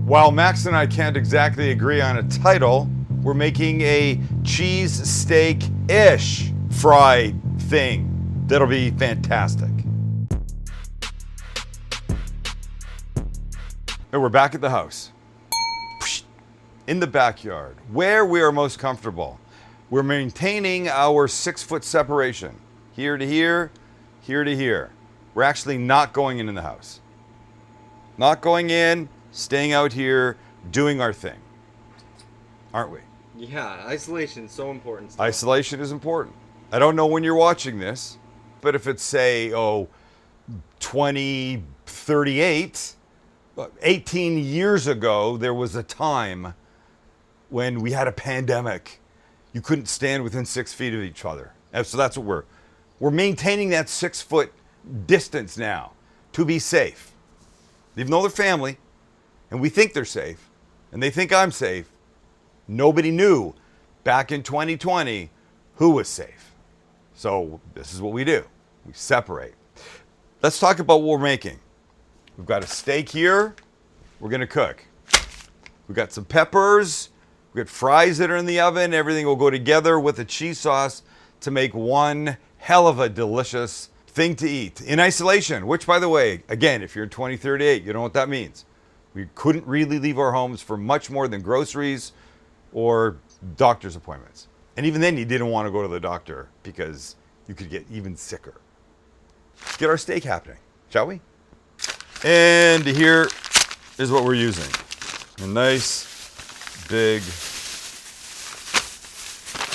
While Max and I can't exactly agree on a title, we're making a cheesesteak-ish fried thing that'll be fantastic. And we're back at the house, in the backyard, where we are most comfortable. We're maintaining our 6-foot separation, here to here, here to here. We're actually not going in the house. Not going in, staying out here, doing our thing. Aren't we? Yeah, isolation is so important. Stuff. Isolation is important. I don't know when you're watching this, but if it's, say, 2038, 18 years ago, there was a time when we had a pandemic. You couldn't stand within 6 feet of each other. And so that's what we're maintaining that 6-foot distance now to be safe. Even though they're family, and we think they're safe, and they think I'm safe, nobody knew back in 2020 who was safe. So this is what we do. We separate. Let's talk about what we're making. We've got a steak here. We're going to cook. We've got some peppers. We've got fries that are in the oven. Everything will go together with a cheese sauce to make one hell of a delicious thing to eat in isolation, which, by the way, again, if you're in 2038, you know what that means. We couldn't really leave our homes for much more than groceries or doctor's appointments. And even then, you didn't want to go to the doctor because you could get even sicker. Let's get our steak happening, shall we? And here is what we're using. A nice, big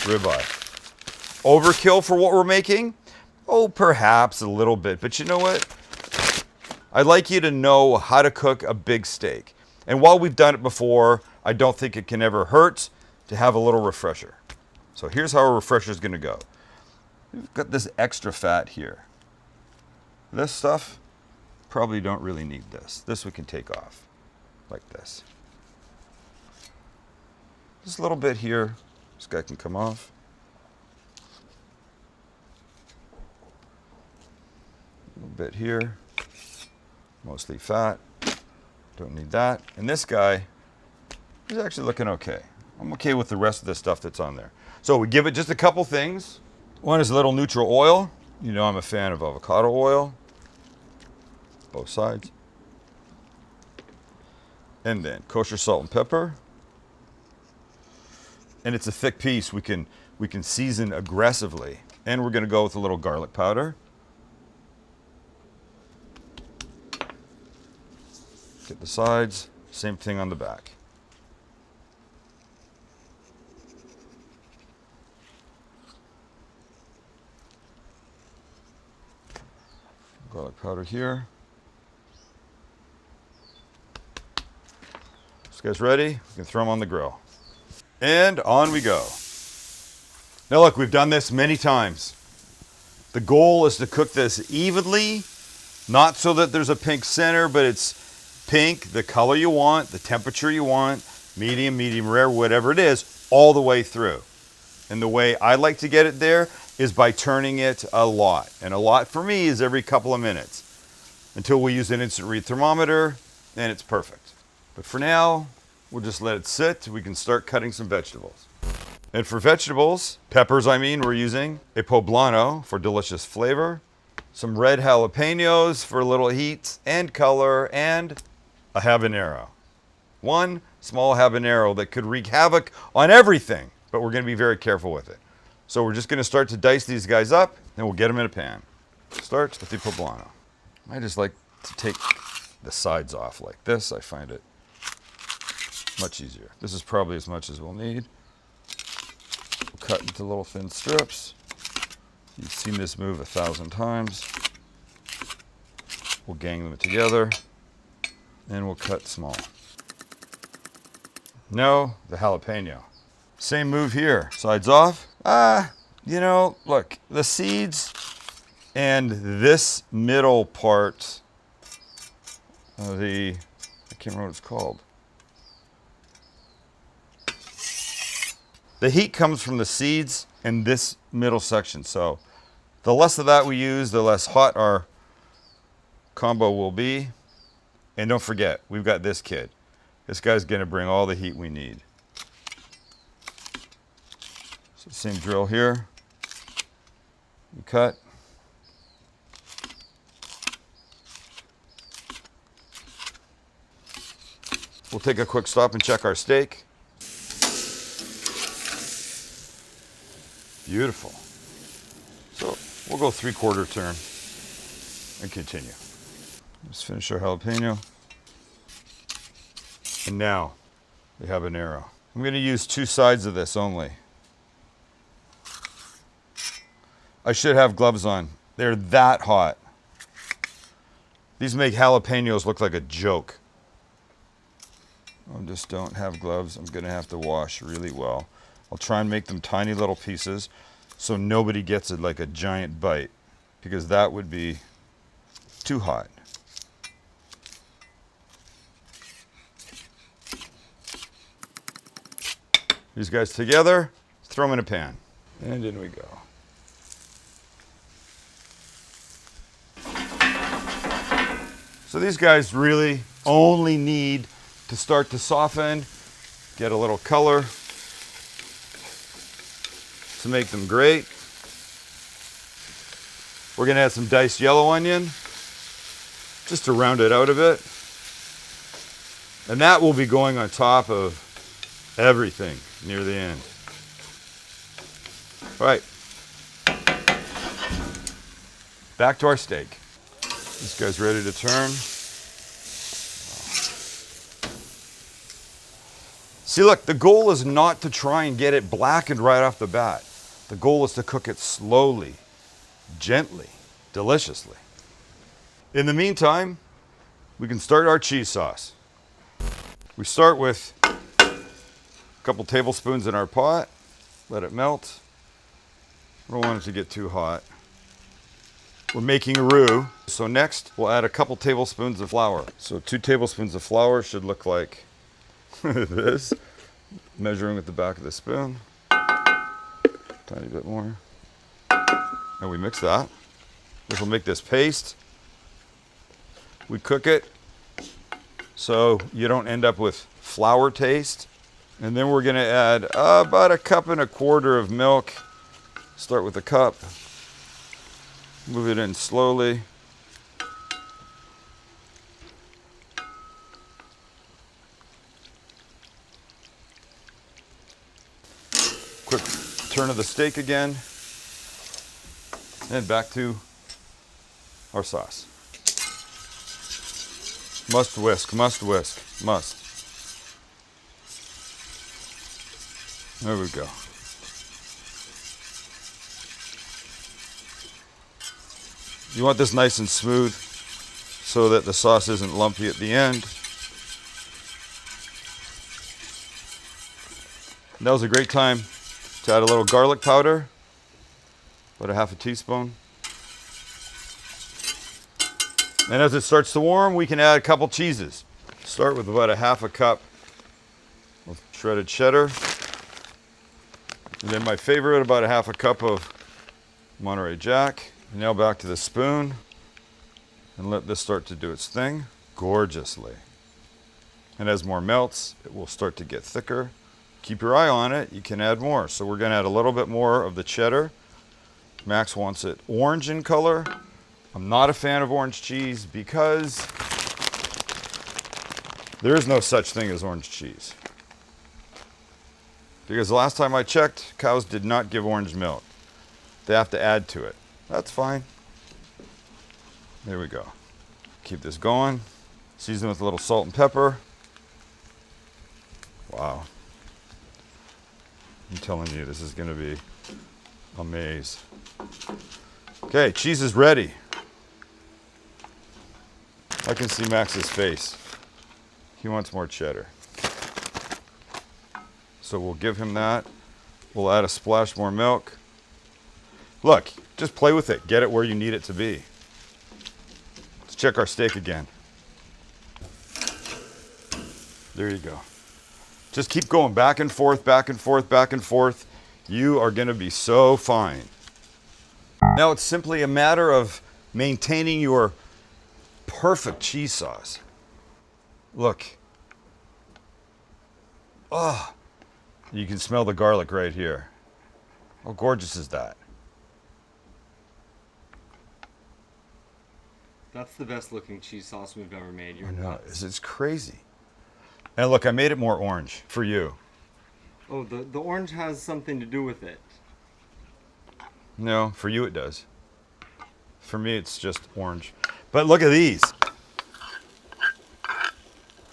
ribeye. Overkill for what we're making? Oh, perhaps a little bit. But you know what? I'd like you to know how to cook a big steak. And while we've done it before, I don't think it can ever hurt to have a little refresher. So here's how our refresher is going to go. We've got this extra fat here. This stuff, probably don't really need this. This we can take off like this. Just a little bit here. This guy can come off. A little bit here. Mostly fat. Don't need that. And this guy is actually looking okay. I'm okay with the rest of the stuff that's on there. So we give it just a couple things. One is a little neutral oil. You know I'm a fan of avocado oil. Both sides. And then kosher salt and pepper. And it's a thick piece. We can season aggressively. And we're going to go with a little garlic powder. Get the sides, same thing on the back. Garlic powder here. This guy's ready. We can throw them on the grill. And on we go. Now look, we've done this many times. The goal is to cook this evenly, not so that there's a pink center, but it's pink, the color you want, the temperature you want, medium, medium rare, whatever it is, all the way through. And the way I like to get it there is by turning it a lot. And a lot for me is every couple of minutes until we use an instant read thermometer and it's perfect. But for now, we'll just let it sit. We can start cutting some vegetables. And for vegetables, peppers we're using a Poblano for delicious flavor, some red jalapeños for a little heat and color, and a habanero. One small habanero that could wreak havoc on everything, but we're going to be very careful with it. So we're just going to start to dice these guys up, and we'll get them in a pan. Starts with the Poblano. I just like to take the sides off like this. I find it much easier. This is probably as much as we'll need. We'll cut into little thin strips. You've seen this move 1,000 times. We'll gang them together. And we'll cut small. No, the jalapeno. Same move here. Sides off. Look, the seeds and this middle part of I can't remember what it's called. The heat comes from the seeds and this middle section. So the less of that we use, the less hot our combo will be. And don't forget, we've got this kid. This guy's gonna bring all the heat we need. So same drill here. You cut. We'll take a quick stop and check our steak. Beautiful. So we'll go 3/4 turn and continue. Let's finish our jalapeno. And now the habanero. I'm going to use 2 sides of this only. I should have gloves on. They're that hot. These make jalapenos look like a joke. I just don't have gloves. I'm going to have to wash really well. I'll try and make them tiny little pieces so nobody gets it like a giant bite, because that would be too hot. These guys together, throw them in a pan. And in we go. So these guys really only need to start to soften, get a little color to make them great. We're gonna add some diced yellow onion just to round it out a bit. And that will be going on top of everything near the end. All right, back to our steak. This guy's ready to turn. See, look, the goal is not to try and get it blackened right off the bat. The goal is to cook it slowly, gently, deliciously. In the meantime, we can start our cheese sauce. We start with a couple tablespoons in our pot, let it melt. We don't want it to get too hot. We're making a roux, so next we'll add a couple tablespoons of flour. So 2 tablespoons of flour should look like this, measuring with the back of the spoon. Tiny bit more. And we mix that. This will make this paste. We cook it so you don't end up with flour taste. And then we're gonna add about 1.25 cups of milk. Start with a cup. Move it in slowly. Quick turn of the steak again. And back to our sauce. Must whisk, must whisk, must. There we go. You want this nice and smooth so that the sauce isn't lumpy at the end. Now's a great time to add a little garlic powder, about 1/2 teaspoon. And as it starts to warm, we can add a couple cheeses. Start with about 1/2 cup of shredded cheddar. And then my favorite, about 1/2 cup of Monterey Jack. Now back to the spoon and let this start to do its thing gorgeously. And as more melts, it will start to get thicker. Keep your eye on it, you can add more. So we're gonna add a little bit more of the cheddar. Max wants it orange in color. I'm not a fan of orange cheese because there is no such thing as orange cheese. Because the last time I checked, cows did not give orange milk. They have to add to it. That's fine. There we go. Keep this going. Season with a little salt and pepper. Wow. I'm telling you, this is gonna be a maze. Okay, cheese is ready. I can see Max's face. He wants more cheddar. So we'll give him that. We'll add a splash more milk. Look, just play with it. Get it where you need it to be. Let's check our steak again. There you go. Just keep going back and forth, back and forth, back and forth. You are gonna be so fine. Now it's simply a matter of maintaining your perfect cheese sauce. Look, Oh, you can smell the garlic right here. How gorgeous is that? That's the best looking cheese sauce we've ever made. You're No, nuts. it's crazy. And look, I made it more orange for you. Oh, the orange has something to do with it. No, for you it does. For me, it's just orange. But look at these.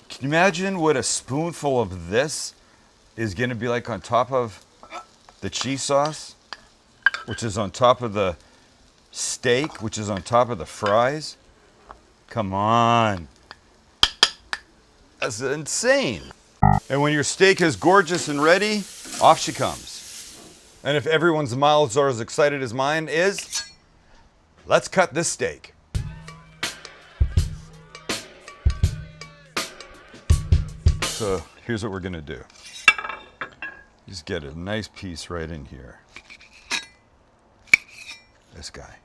Can you imagine what a spoonful of this is going to be like on top of the cheese sauce, which is on top of the steak, which is on top of the fries? Come on. That's insane. And when your steak is gorgeous and ready, off she comes. And if everyone's mouths are as excited as mine is, let's cut this steak. So here's what we're gonna do. Just get a nice piece right in here. This guy.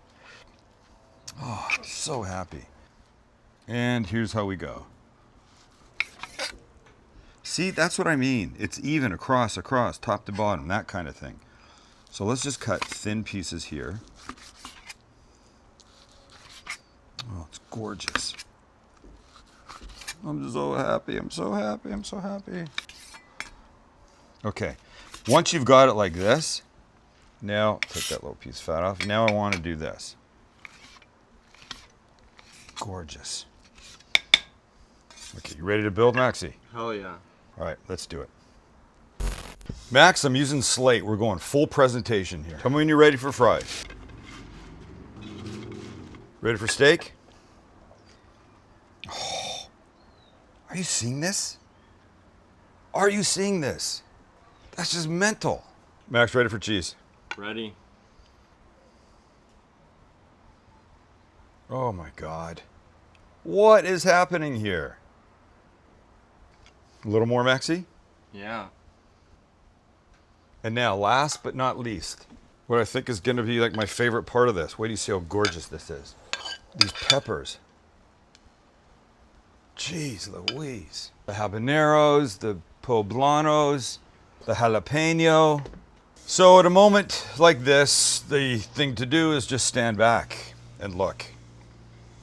Oh, I'm so happy. And here's how we go. See, that's what I mean. It's even across, top to bottom, that kind of thing. So let's just cut thin pieces here. Oh, it's gorgeous. I'm so happy, I'm so happy, I'm so happy. Okay, once you've got it like this, now take that little piece of fat off. Now I want to do this. Gorgeous. Okay, you ready to build, Maxie? Hell yeah. All right, let's do it. Max, I'm using slate. We're going full presentation here. Tell me when you're ready for fries. Ready for steak? Oh, are you seeing this? Are you seeing this? That's just mental. Max, ready for cheese? Ready. Oh my God. What is happening here? A little more, Maxie? Yeah. And now, last but not least, what I think is going to be like my favorite part of this. Wait till you see how gorgeous this is. These peppers. Jeez Louise. The habaneros, the poblanos, the jalapeno. So at a moment like this, the thing to do is just stand back and look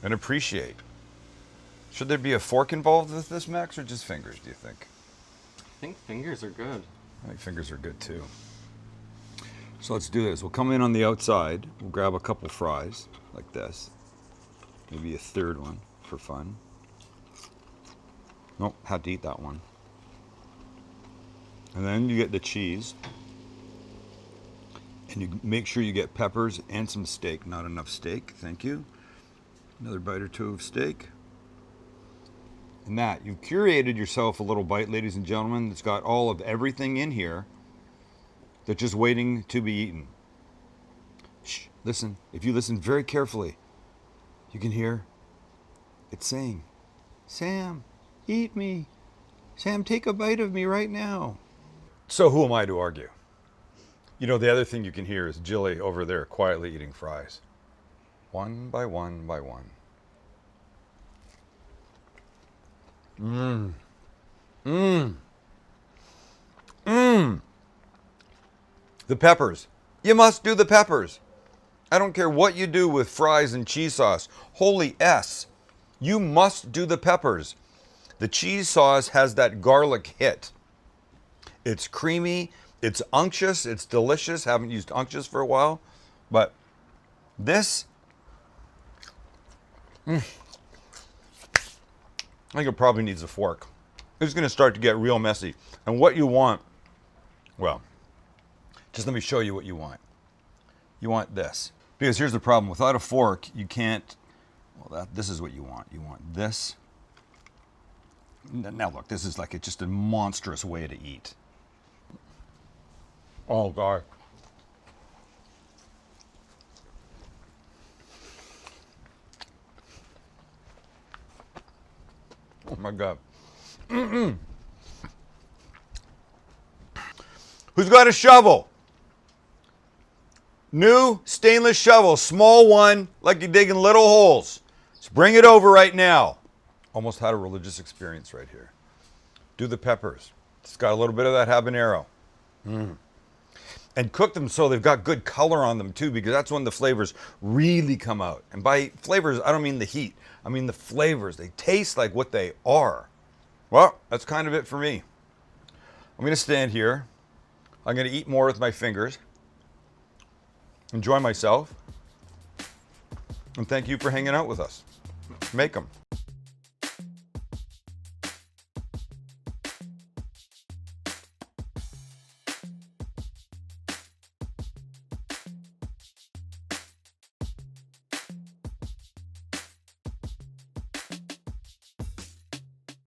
and appreciate. Should there be a fork involved with this, Max, or just fingers, do you think? I think fingers are good. I think fingers are good too. So let's do this. We'll come in on the outside. We'll grab a couple fries like this. Maybe a third one for fun. Nope, had to eat that one. And then you get the cheese. And you make sure you get peppers and some steak. Not enough steak, thank you. Another bite or two of steak. And that, you've curated yourself a little bite, ladies and gentlemen, that's got all of everything in here that's just waiting to be eaten. Shh, listen. If you listen very carefully, you can hear it saying, Sam, eat me. Sam, take a bite of me right now. So who am I to argue? You know, the other thing you can hear is Jilly over there quietly eating fries. One by one by one. Mmm. Mmm. Mmm. The peppers. You must do the peppers. I don't care what you do with fries and cheese sauce. Holy S. You must do the peppers. The cheese sauce has that garlic hit. It's creamy. It's unctuous. It's delicious. Haven't used unctuous for a while. But this... I think it probably needs a fork. It's going to start to get real messy. And what you want, well, just let me show you what you want. You want this. Because here's the problem. Without a fork, you can't, well, this is what you want. You want this. Now look, this is like just a monstrous way to eat. Oh, God. Oh my God. Mm-mm. Who's got a shovel? New stainless shovel, small one, like you're digging little holes. Let's bring it over right now. Almost had a religious experience right here. Do the peppers. It's got a little bit of that habanero. And cook them so they've got good color on them too, because that's when the flavors really come out. And by flavors, I don't mean the heat. I mean the flavors. They taste like what they are. Well, that's kind of it for me. I'm going to stand here. I'm going to eat more with my fingers. Enjoy myself. And thank you for hanging out with us. Make them.